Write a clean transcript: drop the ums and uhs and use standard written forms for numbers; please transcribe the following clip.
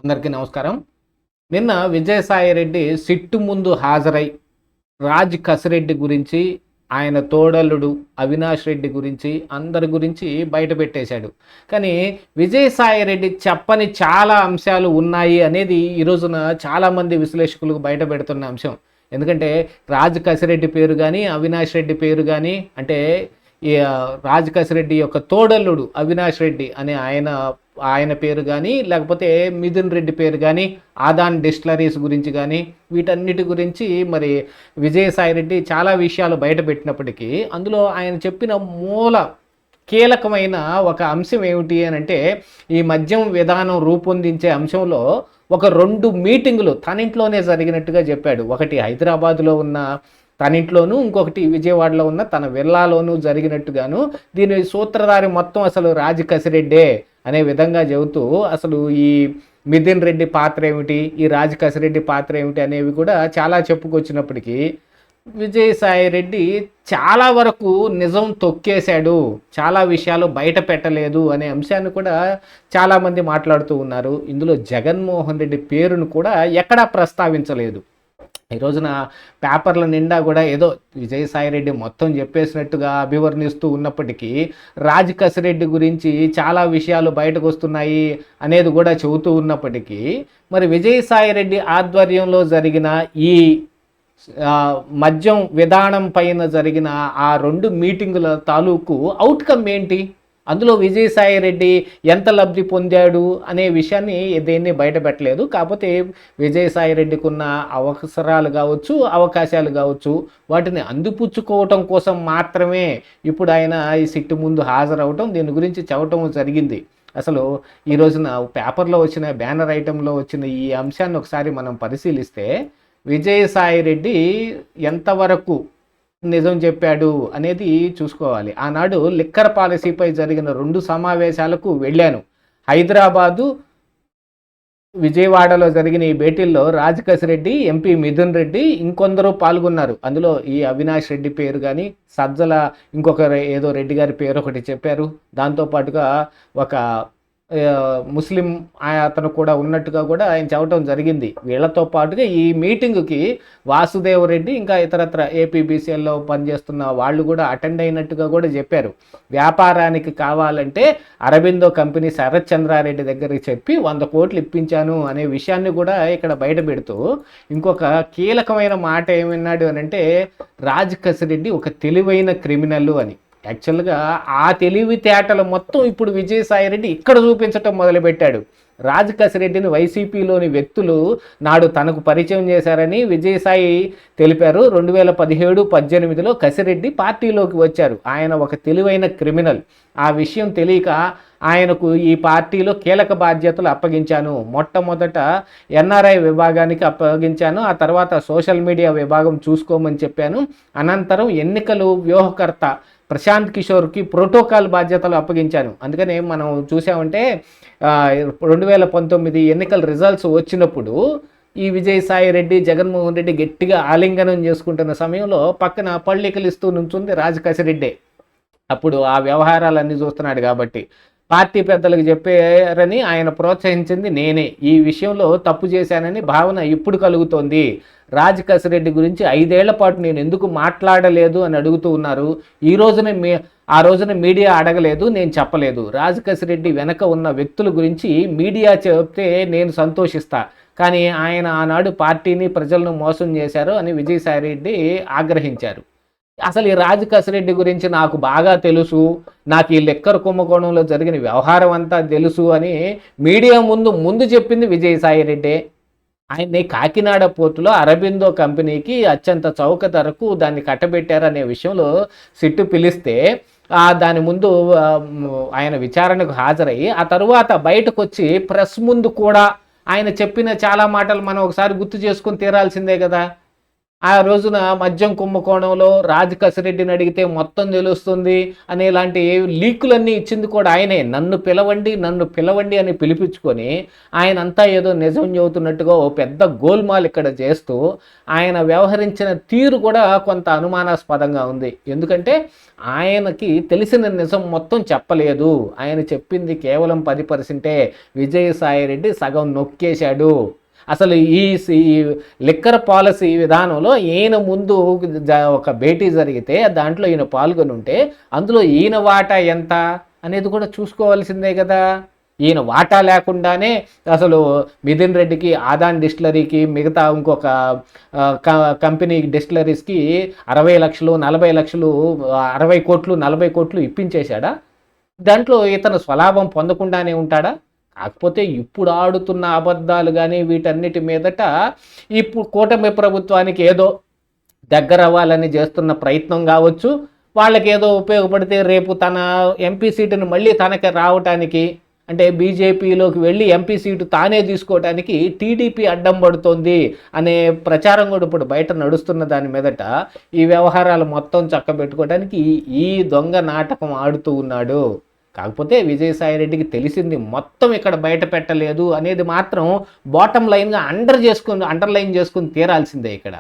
అందరికీ నమస్కారం. నిన్న విజయసాయిరెడ్డి సిట్టు ముందు హాజరై రాజ్ కసిరెడ్డి గురించి, ఆయన తోడల్లుడు అవినాష్ రెడ్డి గురించి, అందరి గురించి బయట పెట్టేశాడు. కానీ విజయసాయిరెడ్డి చెప్పని చాలా అంశాలు ఉన్నాయి అనేది ఈ రోజున చాలామంది విశ్లేషకులకు బయట పెడుతున్న అంశం. ఎందుకంటే రాజ్ కసిరెడ్డి పేరు కానీ, అవినాష్ రెడ్డి పేరు కానీ, అంటే ఈ రాజ్ కసిరెడ్డి యొక్క తోడల్లుడు అవినాష్ రెడ్డి అనే ఆయన పేరు కానీ, లేకపోతే మిథున్ రెడ్డి పేరు కానీ, ఆదాన్ డిస్టిలరీస్ గురించి కానీ, వీటన్నిటి గురించి మరి విజయసాయిరెడ్డి చాలా విషయాలు బయట పెట్టినప్పటికీ అందులో ఆయన చెప్పిన కీలకమైన ఒక అంశం ఏమిటి అని అంటే, ఈ మద్యం విధానం రూపొందించే అంశంలో ఒక 2 మీటింగులు తన ఇంట్లోనే జరిగినట్టుగా చెప్పాడు. ఒకటి హైదరాబాదులో ఉన్న తన ఇంట్లోనూ, ఇంకొకటి విజయవాడలో ఉన్న తన విల్లాలోనూ జరిగినట్టుగాను, దీని సూత్రధారి మొత్తం అసలు రాజ్ కసిరెడ్డే అనే విధంగా చెబుతూ అసలు ఈ మిథున్ రెడ్డి పాత్ర ఏమిటి, ఈ రాజ్ కసిరెడ్డి పాత్ర ఏమిటి అనేవి కూడా చాలా చెప్పుకొచ్చినప్పటికీ విజయసాయిరెడ్డి చాలా వరకు నిజం తొక్కేశాడు, చాలా విషయాలు బయట పెట్టలేదు అనే అంశాన్ని కూడా చాలామంది మాట్లాడుతూ ఉన్నారు. ఇందులో జగన్మోహన్ రెడ్డి పేరును కూడా ఎక్కడా ప్రస్తావించలేదు. ఈ రోజున పేపర్ల నిండా కూడా ఏదో విజయసాయిరెడ్డి మొత్తం చెప్పేసినట్టుగా అభివర్ణిస్తూ ఉన్నప్పటికీ రాజ్ కసిరెడ్డి గురించి చాలా విషయాలు బయటకు వస్తున్నాయి అనేది కూడా చెబుతూ ఉన్నప్పటికీ మరి విజయసాయిరెడ్డి ఆధ్వర్యంలో జరిగిన ఈ మద్యం విధానం పైన జరిగిన ఆ 2 మీటింగుల తాలూకు అవుట్కమ్ ఏంటి, అందులో విజయసాయిరెడ్డి ఎంత లబ్ధి పొందాడు అనే విషయాన్ని దేన్ని బయటపెట్టలేదు. కాకపోతే విజయసాయిరెడ్డికి ఉన్న అవసరాలు కావచ్చు, అవకాశాలు కావచ్చు, వాటిని అందిపుచ్చుకోవటం కోసం మాత్రమే ఇప్పుడు ఆయన ఈ సిట్టు ముందు హాజరవటం, దీని గురించి చెప్పటం జరిగింది. అసలు ఈ రోజున పేపర్లో వచ్చిన బ్యానర్ ఐటెంలో వచ్చిన ఈ అంశాన్ని ఒకసారి మనం పరిశీలిస్తే విజయసాయిరెడ్డి ఎంతవరకు నిజం చెప్పాడు అనేది చూసుకోవాలి. ఆనాడు లిక్కర్ పాలసీపై జరిగిన 2 సమావేశాలకు వెళ్ళాను. హైదరాబాదు, విజయవాడలో జరిగిన ఈ భేటీల్లో రాజ్ కసిరెడ్డి, ఎంపీ మిథున్ రెడ్డి, ఇంకొందరు పాల్గొన్నారు. అందులో ఈ అవినాష్ రెడ్డి పేరు కానీ, సజ్జల ఇంకొక ఏదో రెడ్డి గారి పేరు ఒకటి చెప్పారు. దాంతోపాటుగా ఒక ముస్లిం అతను కూడా ఉన్నట్టుగా కూడా ఆయన చెప్పడం జరిగింది. వీళ్లతో పాటుగా ఈ మీటింగుకి వాసుదేవ్ రెడ్డి, ఇంకా ఇతరత్ర ఏపీబీసీఎల్లో పనిచేస్తున్న వాళ్ళు కూడా అటెండ్ అయినట్టుగా కూడా చెప్పారు. వ్యాపారానికి కావాలంటే అరబిందో కంపెనీ శరత్ చంద్రారెడ్డి దగ్గరికి చెప్పి 100 కోట్లు ఇప్పించాను అనే విషయాన్ని కూడా ఇక్కడ బయట పెడుతూ ఇంకొక కీలకమైన మాట ఏమన్నాడు అని అంటే, రాజ్ కసిరెడ్డి ఒక తెలివైన క్రిమినల్ అని. యాక్చువల్గా ఆ తెలివితేటలు మొత్తం ఇప్పుడు విజయసాయిరెడ్డి ఇక్కడ చూపించటం మొదలుపెట్టాడు. రాజ్ కసిరెడ్డిని వైసీపీలోని వ్యక్తులు నాడు తనకు పరిచయం చేశారని విజయసాయి తెలిపారు. 2017-18లో కసిరెడ్డి పార్టీలోకి వచ్చారు. ఆయన ఒక తెలివైన క్రిమినల్. ఆ విషయం తెలియక ఆయనకు ఈ పార్టీలో కీలక బాధ్యతలు అప్పగించాను. మొట్టమొదట ఎన్ఆర్ఐ విభాగానికి అప్పగించాను, ఆ తర్వాత సోషల్ మీడియా విభాగం చూసుకోమని చెప్పాను. అనంతరం ఎన్నికలు వ్యూహకర్త ప్రశాంత్ కిషోర్కి ప్రోటోకాల్ బాధ్యతలు అప్పగించాను. అందుకని మనం చూసామంటే 2019 ఎన్నికల రిజల్ట్స్ వచ్చినప్పుడు ఈ విజయసాయిరెడ్డి, జగన్మోహన్ రెడ్డి గట్టిగా ఆలింగనం చేసుకుంటున్న సమయంలో పక్కన పళ్ళికలు ఇస్తూ నుంచుంది రాజ్ కసిరెడ్డి. అప్పుడు ఆ వ్యవహారాలన్నీ చూస్తున్నాడు కాబట్టి పార్టీ పెద్దలకు చెప్పారని ఆయన ప్రోత్సహించింది నేనే. ఈ విషయంలో తప్పు చేశానని భావన ఇప్పుడు కలుగుతోంది. రాజ్ కసిరెడ్డి గురించి 5 ఏళ్ల పాటు నేను ఎందుకు మాట్లాడలేదు అని అడుగుతూ ఉన్నారు. ఆ రోజున మీడియా అడగలేదు, నేను చెప్పలేదు. రాజ్ కసిరెడ్డి వెనక ఉన్న వ్యక్తుల గురించి మీడియా చెప్తే నేను సంతోషిస్తా, కానీ ఆయన ఆనాడు పార్టీని, ప్రజలను మోసం చేశారు అని విజయసాయిరెడ్డి ఆగ్రహించారు. అసలు ఈ రాజ్ కసిరెడ్డి గురించి నాకు బాగా తెలుసు, నాకు ఈ లిక్కర్ కుంభకోణంలో జరిగిన వ్యవహారం అంతా తెలుసు అని మీడియా ముందు చెప్పింది విజయసాయిరెడ్డి. ఆయన్ని కాకినాడ పోర్టులో అరబిందో కంపెనీకి అత్యంత చౌక ధరకు దాన్ని కట్టబెట్టారనే విషయంలో సిట్టు పిలిస్తే దాని ముందు ఆయన విచారణకు హాజరయ్యి ఆ తరువాత బయటకు వచ్చి ప్రెస్ ముందు కూడా ఆయన చెప్పిన చాలా మాటలు మనం ఒకసారి గుర్తు చేసుకుని తీరాల్సిందే కదా. ఆ రోజున మద్యం కుంభకోణంలో రాజ్ కసిరెడ్డిని అడిగితే మొత్తం తెలుస్తుంది అనేలాంటి లీకులన్నీ ఇచ్చింది కూడా ఆయనే. నన్ను పిలవండి అని పిలిపించుకొని ఆయనంతా ఏదో నిజం చెబుతున్నట్టుగా ఓ పెద్ద గోల్మాల్ ఇక్కడ చేస్తూ ఆయన వ్యవహరించిన తీరు కూడా కొంత అనుమానాస్పదంగా ఉంది. ఎందుకంటే ఆయనకి తెలిసిన నిజం మొత్తం చెప్పలేదు. ఆయన చెప్పింది కేవలం 10%. విజయసాయిరెడ్డి సగం నొక్కేశాడు. అసలు ఈ లిక్కర్ పాలసీ విధానంలో ఈయన ముందు ఒక భేటీ జరిగితే దాంట్లో ఈయన పాల్గొని ఉంటే అందులో ఈయన వాటా ఎంత అనేది కూడా చూసుకోవాల్సిందే కదా. ఈయన వాటా లేకుండానే అసలు మిథున్ రెడ్డికి, ఆదాన్ డిస్టిలరీకి, మిగతా ఇంకొక కంపెనీ డిస్టిలరీస్కి 60 లక్షలు, 40 లక్షలు, 60 కోట్లు, 40 కోట్లు ఇప్పించేశాడా? దాంట్లో ఇతను స్వలాభం పొందకుండానే ఉంటాడా? కాకపోతే ఇప్పుడు ఆడుతున్న అబద్ధాలు కానీ వీటన్నిటి మీదట ఇప్పుడు కూటమి ప్రభుత్వానికి ఏదో దగ్గర అవ్వాలని చేస్తున్న ప్రయత్నం కావచ్చు, వాళ్ళకి ఏదో ఉపయోగపడితే రేపు తన ఎంపీ సీటును మళ్ళీ తనకి రావటానికి, అంటే బీజేపీలోకి వెళ్ళి ఎంపీ సీటు తానే తీసుకోవటానికి టీడీపీ అడ్డం పడుతోంది అనే ప్రచారం కూడా ఇప్పుడు బయట నడుస్తున్న దాని మీదట ఈ వ్యవహారాలు మొత్తం చక్కబెట్టుకోవడానికి ఈ దొంగ నాటకం ఆడుతూ ఉన్నాడు. కాకపోతే విజయసాయిరెడ్డికి తెలిసింది మొత్తం ఇక్కడ బయట పెట్టలేదు అనేది మాత్రం బాటమ్ లైన్గా అండర్లైన్ చేసుకుని తీరాల్సిందే ఇక్కడ.